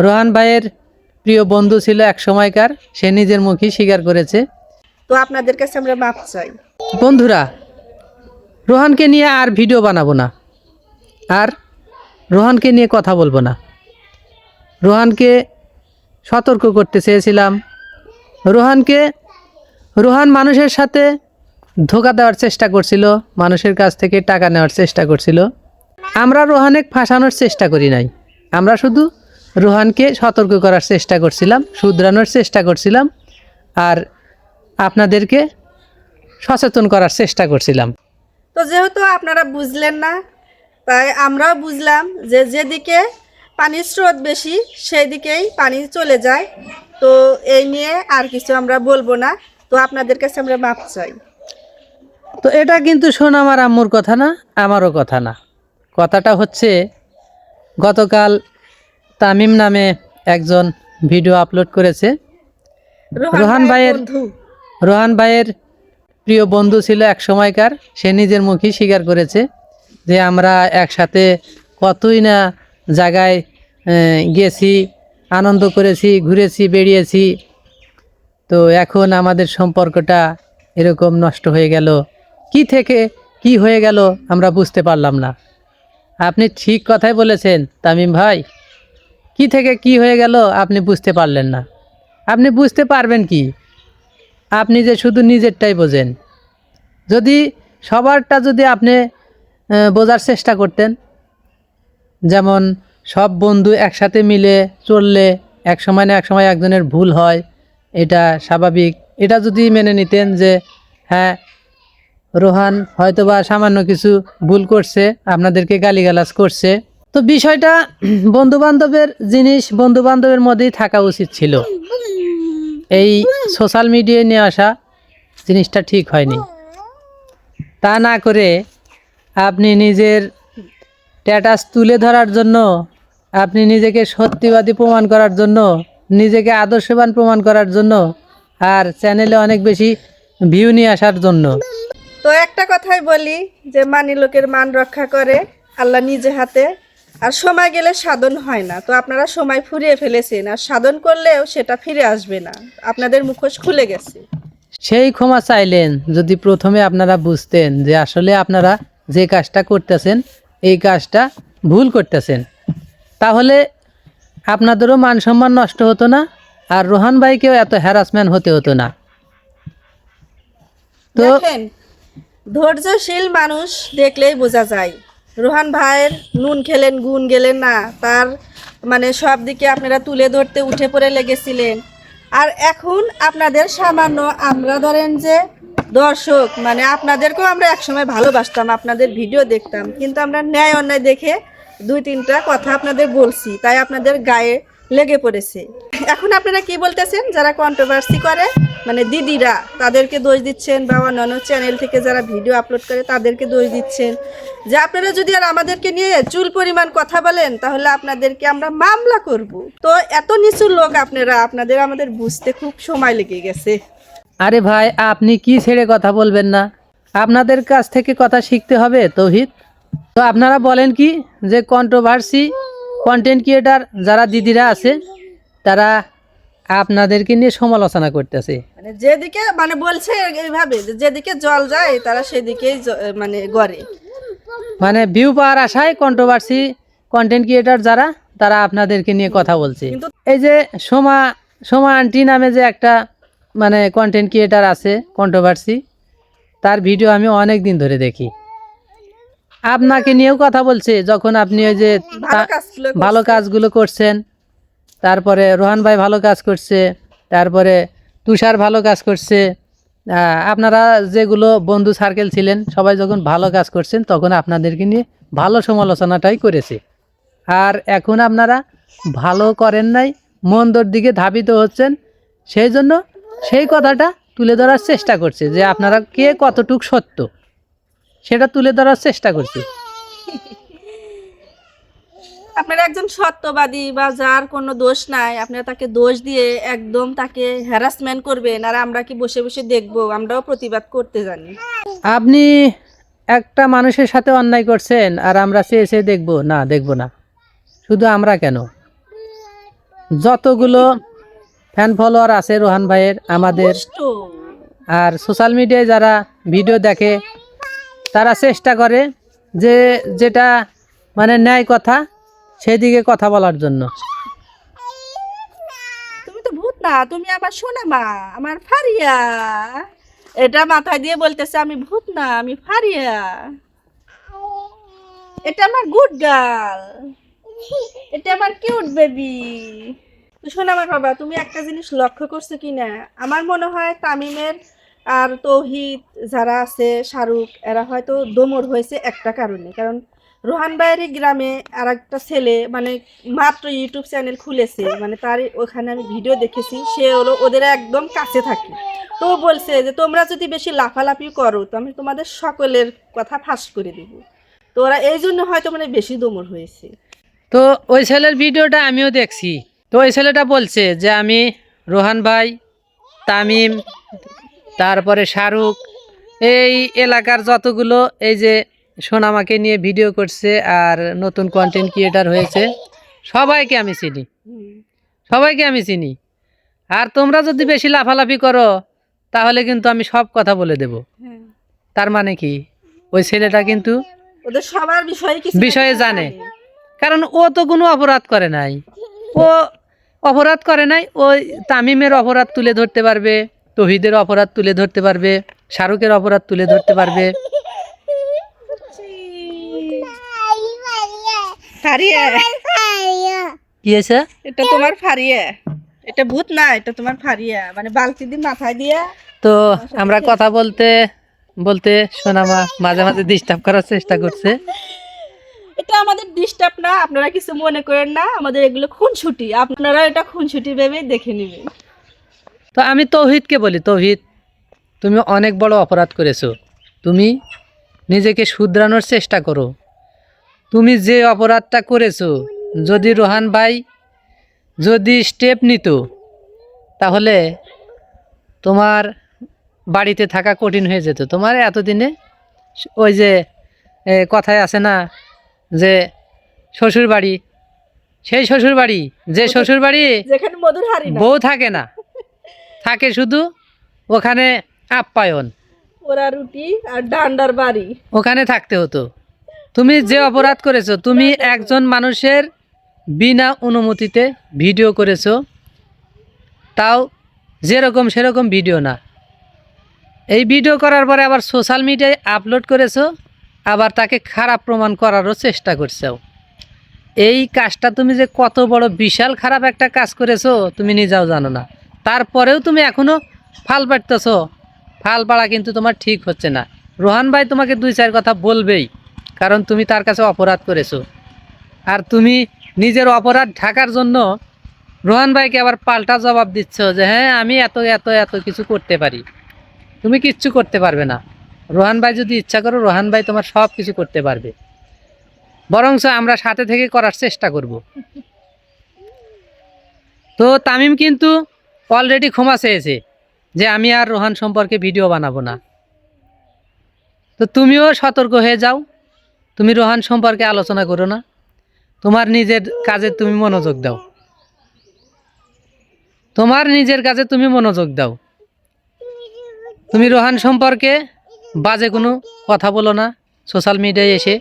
রোহান ভাইয়ের প্রিয় বন্ধু ছিল এক সময়কার, সে নিজের মুখেই স্বীকার করেছে। তো আপনাদের কাছে আমরা মাপ চাই। বন্ধুরা, রোহানকে নিয়ে আর ভিডিও বানাবো না, আর রোহানকে নিয়ে কথা বলবো না। রোহানকে সতর্ক করতে চেয়েছিলাম। রোহান মানুষের সাথে ধোঁকা দেওয়ার চেষ্টা করছিল, মানুষের কাছ থেকে টাকা নেওয়ার চেষ্টা করছিল। আমরা রোহানকে ফাঁসানোর চেষ্টা করি নাই, আমরা শুধু রোহানকে সতর্ক করার চেষ্টা করছিলাম, শুধরানোর চেষ্টা করছিলাম, আর আপনাদেরকে সচেতন করার চেষ্টা করছিলাম। তো যেহেতু আপনারা বুঝলেন না, তাই আমরাও বুঝলাম যে যেদিকে পানির স্রোত বেশি সেই দিকেই পানি চলে যায়। তো এই নিয়ে আর কিছু আমরা বলবো না। তো আপনাদের কাছে আমরা মাপ চাই। তো এটা কিন্তু আমার আম্মুর কথা না, আমারও কথা না। কথাটা হচ্ছে, গতকাল তামিম নামে একজন ভিডিও আপলোড করেছে। রোহান ভাইয়ের প্রিয় বন্ধু ছিল এক সময়কার, সে নিজের মুখেই স্বীকার করেছে যে আমরা একসাথে কতই না জায়গায় গেছি, আনন্দ করেছি, ঘুরেছি, বেরিয়েছি। তো এখন আমাদের সম্পর্কটা এরকম নষ্ট হয়ে গেল। কি থেকে কি হয়ে গেল আমরা বুঝতে পারলাম না। আপনি ঠিক কথাই বলেছেন তামিম ভাই, কি থেকে কি হয়ে গেল আপনি বুঝতে পারলেন না। আপনি বুঝতে পারবেন কি? আপনি যে শুধু নিজেরটাই বোঝেন। যদি সবারটা যদি আপনি বোঝার চেষ্টা করতেন, যেমন সব বন্ধু একসাথে মিলে চললে এক সময় না এক সময় একজনের ভুল হয়, এটা স্বাভাবিক। এটা যদি মেনে নিতেন যে হ্যাঁ, রোহান হয়তোবা সামান্য কিছু ভুল করছে, আপনাদেরকে গালিগালাজ করছে, তো বিষয়টা বন্ধুবান্ধবের জিনিস, বন্ধুবান্ধবের মধ্যেই থাকা উচিত ছিল। এই সোশ্যাল মিডিয়ায় নিয়ে আসা জিনিসটা ঠিক হয়নি। তা না করে আপনি নিজের স্ট্যাটাস তুলে ধরার জন্য, আপনি নিজেকে সত্যিবাদী প্রমাণ করার জন্য, নিজেকে আদর্শবান প্রমাণ করার জন্য, আর চ্যানেলে অনেক বেশি ভিউ নিয়ে আসার জন্য। তো একটা কথাই বলি যে মানি লোকের মান রক্ষা করে আল্লাহ নিজে হাতে, আর সময় গেলে সাধন হয় না। তো আপনারা সময় ফুরিয়ে ফেলেছেন, আর সাধন করলেও সেটা ফিরে আসবে না, আপনাদের মুখোশ খুলে গেছে। সেই ক্ষমা চাইলেন যদি প্রথমে আপনারা বুঝতেন যে আসলে আপনারা যে কাজটা করতেছেন এই কাজটা ভুল করতেছেন, তাহলে আপনাদেরও মান সম্মান নষ্ট হতো না, আর রোহান ভাইকেও এত হ্যারাসমেন্ট হতে হতো না। তো দেখেন, ধৈর্যশীল মানুষ দেখলেই বোঝা যায়। রোহান ভাইয়ের নুন খেলেন গুণ গেলেন না, তার মানে সব দিকে আপনারা তুলে ধরতে উঠে পড়ে লেগেছিলেন। আর এখন আপনাদের সামান্য, আমরা ধরেন যে দর্শক, মানে আপনাদেরকেও আমরা একসময় ভালোবাসতাম, আপনাদের ভিডিও দেখতাম, কিন্তু আমরা ন্যায় অন্যায় দেখে দুই তিনটা কথা আপনাদের বলছি, তাই আপনাদের গায়ে লেগে পড়েছে। এখন আপনারা কি বলতেছেন? যারা কন্ট্রোভার্সি করে, মানে দিদিরা, তাদেরকে দোষ দিচ্ছেন, বা অন্যান্য চ্যানেল থেকে যারা ভিডিও আপলোড করে তাদেরকে দোষ দিচ্ছেন যে আপনারা যদি আর আমাদেরকে নিয়ে চুল পরিমাণ কথা বলেন তাহলে আপনাদেরকে আমরা মামলা করব। তো এত নিচু লোক আপনারা, আপনাদের আমাদের বুঝতে খুব সময় লেগে গেছে। আরে ভাই, আপনি কি ছেড়ে কথা বলবেন না? আপনাদের কাছ থেকে কথা শিখতে হবে তৌহিদ। তো আপনারা বলেন কি যে কন্ট্রোভার্সি কন্টেন্ট ক্রিয়েটার যারা দিদিরা আছে তারা আপনাদেরকে নিয়ে সমালোচনা করতেছে, মানে যেদিকে মানে বলছে এইভাবে যে যেদিকে জল যায় তারা সেদিকেই মানে গড়ে, মানে ভিউ পাওয়ার আশায় কন্ট্রোভার্সি কন্টেন্ট ক্রিয়েটার যারা, তারা আপনাদেরকে নিয়ে কথা বলছে। এই যে সোমা আন্টি নামে যে একটা মানে কন্টেন্ট ক্রিয়েটার আছে কন্ট্রোভার্সি, তার ভিডিও আমি অনেক দিন ধরে দেখি। আপনাকে নিয়েও কথা বলছে, যখন আপনি ওই যে ভালো কাজগুলো করছেন, তারপরে রোহান ভাই ভালো কাজ করছে, তারপরে তুষার ভালো কাজ করছে, আপনারা যেগুলো বন্ধু সার্কেল ছিলেন সবাই যখন ভালো কাজ করছেন তখন আপনাদেরকে নিয়ে ভালো সমালোচনাটাই করেছে। আর এখন আপনারা ভালো করেন নাই, মন্দর দিকে ধাবিত হচ্ছেন, সেই জন্য সেই কথাটা তুলে ধরার চেষ্টা করছে যে আপনারা কে কতটুক সত্য সেটা তুলে ধরার চেষ্টা করছে। আপনারা একজন সত্যবাদী বা যার কোনো দোষ নাই, আপনারা তাকে দোষ দিয়ে একদম তাকে হ্যারাসমেন্ট করবেন, আর আমরা কি বসে বসে দেখবো? আমরাও প্রতিবাদ করতে জানি। আপনি একটা মানুষের সাথে অন্যায় করছেন আর আমরা চেয়ে চেয়ে দেখবো না? দেখবো না। শুধু আমরা কেন, যতগুলো ফ্যান ফলোয়ার আছে রোহান ভাইয়ের আমাদের, দুষ্টু। আর সোশ্যাল মিডিয়ায় যারা ভিডিও দেখে তারা চেষ্টা করে যে যেটা মানে ন্যায় কথা সেদিকে কথা বলার জন্য। তুমি তো ভূত না, তুমি আমার সোনা মা, আমার ফারিয়া। এটা মাথায় দিয়ে বলতেছে আমি ভূত না, আমি ফারিয়া। এটা আমার গুড গার্ল, এটা আমার কিউট বেবি। শোনো আমার বাবা, তুমি একটা জিনিস লক্ষ্য করছো কি না, আমার মনে হয় তামিমের আর তৌহিদ যারা আছে, শাহরুখ, এরা হয়তো দোমর হয়েছে একটা কারণে। কারণ রোহান ভাইয়ের গ্রামে আর একটা ছেলে মানে মাত্র ইউটিউব চ্যানেল খুলেছে, মানে তার ওখানে আমি ভিডিও দেখেছি, সে হলো ওদের একদম কাছে থাকে। তো বলছে যে তোমরা যদি বেশি লাফালাফি করো তো আমি তোমাদের সকলের কথা ফাঁস করে দেব। তো ওরা এই জন্য হয়তো মানে বেশি দোমর হয়েছে। তো ওই ছেলের ভিডিওটা আমিও দেখছি। তো ওই ছেলেটা বলছে যে আমি রোহান ভাই, তামিম, তারপরে শাহরুখ, এই এলাকার যতগুলো এই যে সোনামাকে নিয়ে ভিডিও করছে আর নতুন কন্টেন্ট ক্রিয়েটার হয়েছে সবাইকে আমি চিনি, সবাইকে আমি চিনি। আর তোমরা যদি বেশি লাফালাফি করো তাহলে কিন্তু আমি সব কথা বলে দেব। হ্যাঁ, তার মানে কি ওই ছেলেটা কিন্তু ওদের সবার বিষয়ে কিছু বিষয়ে জানে, কারণ ও তো কোনো অপরাধ করে নাই। ও অপরাধ করে নাই, ওই তামিমের অপরাধ তুলে ধরতে পারবে, তৌহিদের অপরাধ তুলে ধরতে পারবে, শাহরুখের অপরাধ তুলে ধরতে পারবে। ফারিয়া, কি হয়েছে? এটা তোমার ফারিয়া, এটা ভূত না, এটা তোমার ফারিয়া, মানে বালতি দিয়ে মাথায় দিয়া। তো আমরা কথা বলতে বলতে সোনামা মাঝে মাঝে ডিস্টার্ব করার চেষ্টা করছে। এটা আমাদের ডিস্টার্ব না, আপনারা কিছু মনে করেন না, আমাদের এগুলো খুনসুটি, আপনারা এটা খুনসুটি ভেবে দেখে নেবেন। তো আমি তৌহিদকে বলি, তৌহিদ তুমি অনেক বড় অপরাধ করেছো, তুমি নিজেকে শুধরানোর চেষ্টা করো। তুমি যে অপরাধটা করেছো, যদি রোহান ভাই যদি স্টেপ নিত তাহলে তোমার বাড়িতে থাকা কঠিন হয়ে যেত। তোমার এতদিনে ওই যে কথায় আছে না যে শ্বশুর বাড়ি, সেই শ্বশুর বাড়ি, যে শ্বশুর বাড়ি যেখানে মধুর হারি না, বউ থাকে না, থাকে শুধু ওখানে আপ্যায়ন, ওরা রুটি আর ডান্ডার বাড়ি। ওখানে থাকতে হতো। তুমি যে অপরাধ করেছো, তুমি একজন মানুষের বিনা অনুমতিতে ভিডিও করেছো, তাও যেরকম সেরকম ভিডিও না। এই ভিডিও করার পরে আবার সোশ্যাল মিডিয়ায় আপলোড করেছো, আবার তাকে খারাপ প্রমাণ করারও চেষ্টা করছো। এই কাজটা তুমি যে কত বড় বিশাল খারাপ একটা কাজ করেছো তুমি নিজেও জানো না। তারপরেও তুমি এখনো ফাল পাড়তেছো। ফাল পাড়া কিন্তু তোমার ঠিক হচ্ছে না। রোহান ভাই তোমাকে দুই চার কথা বলবেই, কারণ তুমি তার কাছে অপরাধ করেছো। আর তুমি নিজের অপরাধ ঢাকার জন্য রোহান ভাইকে আবার পাল্টা জবাব দিচ্ছ যে হ্যাঁ আমি এত এত এত কিছু করতে পারি। তুমি কিচ্ছু করতে পারবে না। রোহান ভাই যদি ইচ্ছা করো, রোহান ভাই তোমার সব কিছু করতে পারবে, বরঞ্চ আমরা সাথে থেকে করার চেষ্টা করব। তো তামিম কিন্তু অলরেডি ক্ষমা চেয়েছে যে আমি আর রোহান সম্পর্কে ভিডিও বানাবো না। তো তুমিও সতর্ক হয়ে যাও, তুমি রোহান সম্পর্কে আলোচনা করো না, তোমার নিজের কাজে তুমি মনোযোগ দাও, তোমার নিজের কাজে তুমি মনোযোগ দাও। তুমি রোহান সম্পর্কে বাজে কোনো কথা বলো না সোশ্যাল মিডিয়ায় এসে।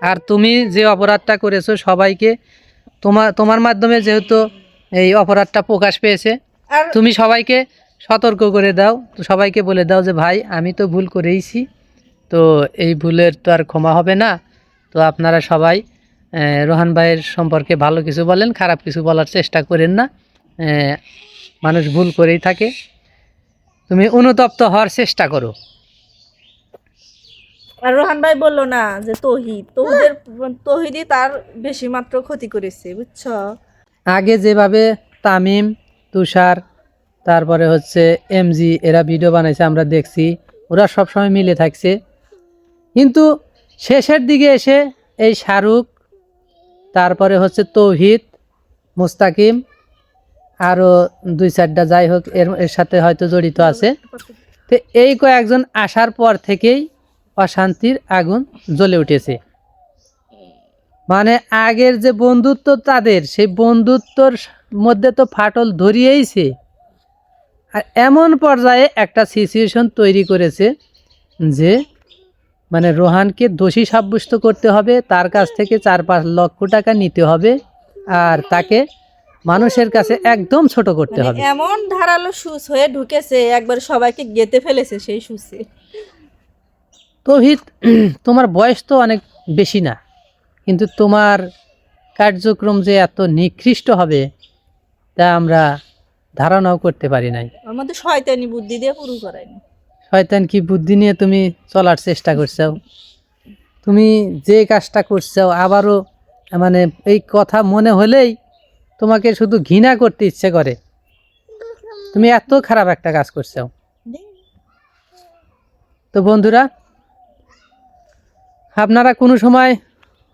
আর তুমি যে অপরাধটা করেছো সবাইকে তোমার মাধ্যমে যেহেতু এই অপরাধটা প্রকাশ পেয়েছে, আর তুমি সবাইকে সতর্ক করে দাও, তো সবাইকে বলে দাও যে ভাই আমি তো ভুল করেইছি, তো এই ভুলের তো আর ক্ষমা হবে না। তো আপনারা সবাই রোহান ভাইয়ের সম্পর্কে ভালো কিছু বলেন, খারাপ কিছু বলার চেষ্টা করেন না। মানুষ ভুল করেই থাকে, তুমি অনুতপ্ত হওয়ার চেষ্টা করো। আর রোহান ভাই বললো না যে তৌহিদই তার বেশি মাত্র ক্ষতি করেছে, বুঝছো? আগে যেভাবে তামিম, তুষার, তারপরে হচ্ছে এমজি এরা ভিডিও বানাইছে আমরা দেখছি, ওরা সবসময় মিলে থাকছে। কিন্তু শেষের দিকে এসে এই শাহরুখ, তারপরে হচ্ছে তৌহিদ, মুস্তাকিম, আরও দুই চারটা যাই হোক এর সাথে হয়তো জড়িত আছে। তো এই কয়েকজন আসার পর থেকেই অশান্তির আগুন জ্বলে উঠেছে। মানে আগের যে বন্ধুত্ব তাদের, সেই বন্ধুত্বর মধ্যে তো ফাটল ধরিয়েইছে। আর এমন পর্যায়ে একটা সিচুয়েশন তৈরি করেছে যে মানে রোহানকে দোষী সাব্যস্ত করতে হবে, তার কাছ থেকে 4-5 লক্ষ টাকা নিতে হবে, আর তাকে মানুষের কাছে একদম ছোট করতে মানে হবে। এমন ধারালো সুচ হয়ে ঢুকেছে, একবার সবাইকে গেঁথে ফেলেছে সেই সুচে। তৌহিদ, তোমার বয়স তো অনেক বেশি না, কিন্তু তোমার কার্যক্রম যে এত নিকৃষ্ট হবে তা আমরা ধারণাও করতে পারি নাই। আমাদের শয়তানি বুদ্ধি দিয়ে পুরো করায়নি। শয়তান কি বুদ্ধি নিয়ে তুমি চলার চেষ্টা করছো? তুমি যে কাজটা করছো আবারও মানে এই কথা মনে হলেই তোমাকে শুধু ঘৃণা করতে ইচ্ছে করে। তুমি এত খারাপ একটা কাজ করছো। তো বন্ধুরা, আপনারা কোনো সময়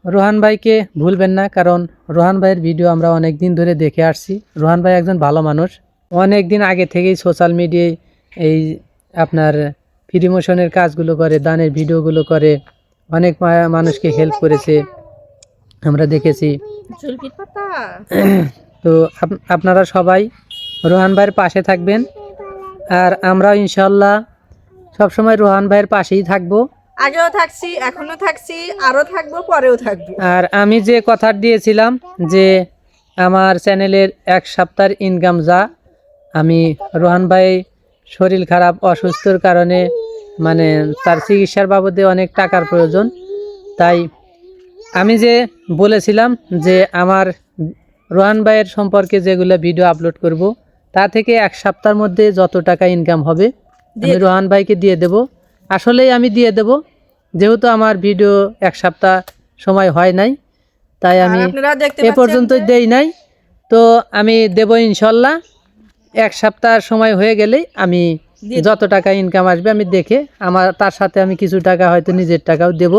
রোহান ভাইকে ভুলবেন না, কারণ রোহান ভাইয়ের ভিডিও আমরা অনেক দিন ধরে দেখে আসছি। রোহান ভাই একজন ভালো মানুষ, অনেক দিন আগে থেকেই সোশ্যাল মিডিয়ায় এই আপনার প্রমোশনের কাজগুলো করে, দানের ভিডিওগুলো করে, অনেক মানুষকে হেল্প করেছে, আমরা দেখেছি। জলফির পাতা। তো আপনারা সবাই রোহান ভাইয়ের পাশে থাকবেন, আর আমরাও ইনশাল্লাহ সবসময় রোহান ভাইয়ের পাশেই থাকবো। আগেও থাকছি, এখনো থাকছি, আরো থাকবো, পরেও থাকবো। আর আমি যে কথা দিয়েছিলাম যে আমার চ্যানেলের 1 সপ্তাহের ইনকাম যা, আমি রোহান ভাই শরীর খারাপ অসুস্থর কারণে মানে তার চিকিৎসার বাবদে অনেক টাকার প্রয়োজন, তাই আমি যে বলেছিলাম যে আমার রোহান ভাইয়ের সম্পর্কে যেগুলো ভিডিও আপলোড করব তা থেকে 1 সপ্তাহের মধ্যে যত টাকা ইনকাম হবে আমি রোহান ভাইকে দিয়ে দেব। আসলেই আমি দিয়ে দেব, যেহেতু আমার ভিডিও 1 সপ্তাহ সময় হয় নাই, তাই আমি আপনারা দেখতে এ পর্যন্ত দেই নাই। তো আমি দেব ইনশাল্লাহ। 1 সপ্তাহ সময় হয়ে গেলেই আমি যত টাকা ইনকাম আসবে আমি দেখে আমার তার সাথে আমি কিছু টাকা হয়তো নিজের টাকাও দেব,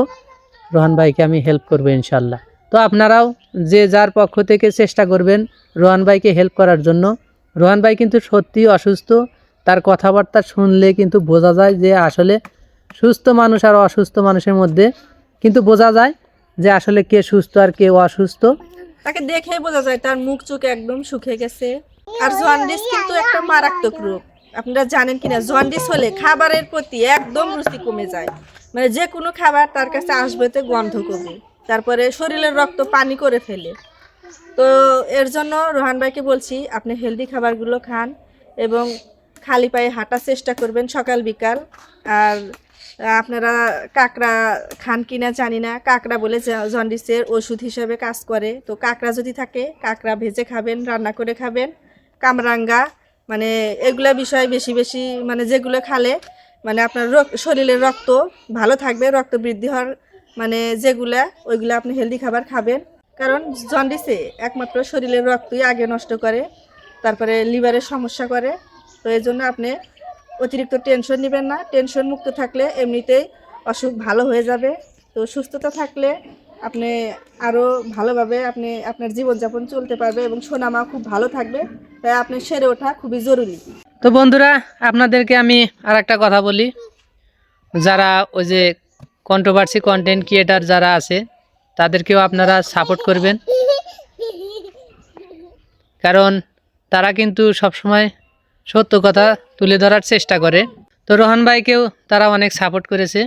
রোহান ভাইকে আমি হেল্প করব ইনশাল্লাহ। তো আপনারাও যে যার পক্ষ থেকে চেষ্টা করবেন রোহান ভাইকে হেল্প করার জন্য। রোহান ভাই কিন্তু সত্যি অসুস্থ, তার কথাবার্তা শুনলে কিন্তু বোঝা যায় যে আসলে সুস্থ মানুষ আর অসুস্থ মানুষের মধ্যে কিন্তু বোঝা যায় যে আসলে কে সুস্থ আর কে অসুস্থ। তাকে দেখেই বোঝা যায় তার মুখ চোখ একদম শুকিয়ে গেছে। আর জন্ডিস কিন্তু একটা মারাত্মক রোগ, আপনারা জানেন কিনা? জন্ডিস হলে খাবারের প্রতি একদম রুচি কমে যায়, মানে যে কোনো খাবার তার কাছে আসবে তো গন্ধ করবে, তারপরে শরীরের রক্ত পানি করে ফেলে। তো এর জন্য রোহান ভাইকে বলছি আপনি হেলদি খাবারগুলো খান এবং খালি পায়ে হাঁটার চেষ্টা করবেন সকাল বিকাল। আর আপনারা কাঁকড়া খান কিনা জানি না, কাঁকড়া বলে জন্ডিসের ওষুধ হিসেবে কাজ করে। তো কাঁকড়া যদি থাকে কাঁকড়া ভেজে খাবেন, রান্না করে খাবেন, কামরাঙ্গা, মানে এগুলা বিষয় বেশি বেশি, মানে যেগুলো খালে মানে আপনার শরীরের রক্ত ভালো থাকবে, রক্ত বৃদ্ধি হওয়ার মানে যেগুলা ওইগুলো আপনি হেলদি খাবার খাবেন। কারণ জন্ডিসে একমাত্র শরীরের রক্তই আগে নষ্ট করে, তারপরে লিভারের সমস্যা করে। তো এই জন্য আপনি অতিরিক্ত টেনশন নেবেন না, টেনশন মুক্ত থাকলে এমনিতেই অসুখ ভালো হয়ে যাবে। তো সুস্থতা থাকলে আপনি আরও ভালোভাবে আপনি আপনার জীবনযাপন চলতে পারবে এবং সোনামা খুব ভালো থাকবে। তাই আপনি সেরে ওঠা খুবই জরুরি। তো বন্ধুরা, আপনাদেরকে আমি আর একটা কথা বলি, যারা ওই যে কন্ট্রোভার্সি কন্টেন্ট ক্রিয়েটার যারা আছে তাদেরকেও আপনারা সাপোর্ট করবেন, কারণ তারা কিন্তু সবসময় সত্য কথা তুলে ধরার চেষ্টা করে। তো রোহান ভাইকেও তারা অনেক সাপোর্ট করেছে,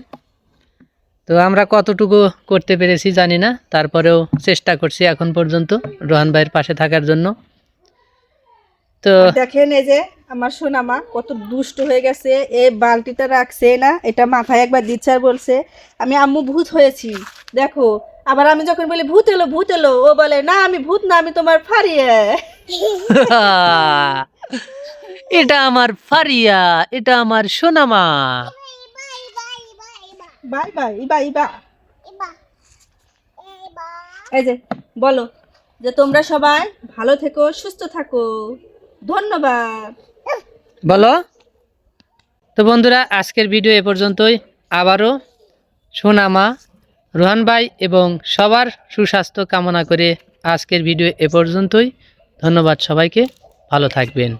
তো আমরা কতটুকু করতে পেরেছি জানি না, তারপরেও চেষ্টা করছি এখন পর্যন্ত রোহান ভাইয়ের পাশে থাকার জন্য। তো দেখেন এই যে আমার সোনামা কত দুষ্ট হয়ে গেছে, এই বালতিটা রাখছে না, এটা মাথায় একবার দিচ্ছে আর বলছে আমি আম্মু ভূত হয়েছি। দেখো, আবার আমি যখন বলি ভূত এলো ভূত এলো, ও বলে না আমি ভূত না, আমি তোমার ফারিয়া। এটা আমার ফারিয়া, এটা আমার সোনামা। বাই বাই ইবা ইবা। এই যে বলো যে তোমরা সবাই ভালো থেকো, সুস্থ থাকো, ধন্যবাদ বলো। তো বন্ধুরা, আজকের ভিডিও এ পর্যন্তই। আবারও সোনামা, রোহান ভাই এবং সবার সুস্বাস্থ্য কামনা করে আজকের ভিডিও এ পর্যন্তই। ধন্যবাদ সবাইকে, ভালো থাকবেন।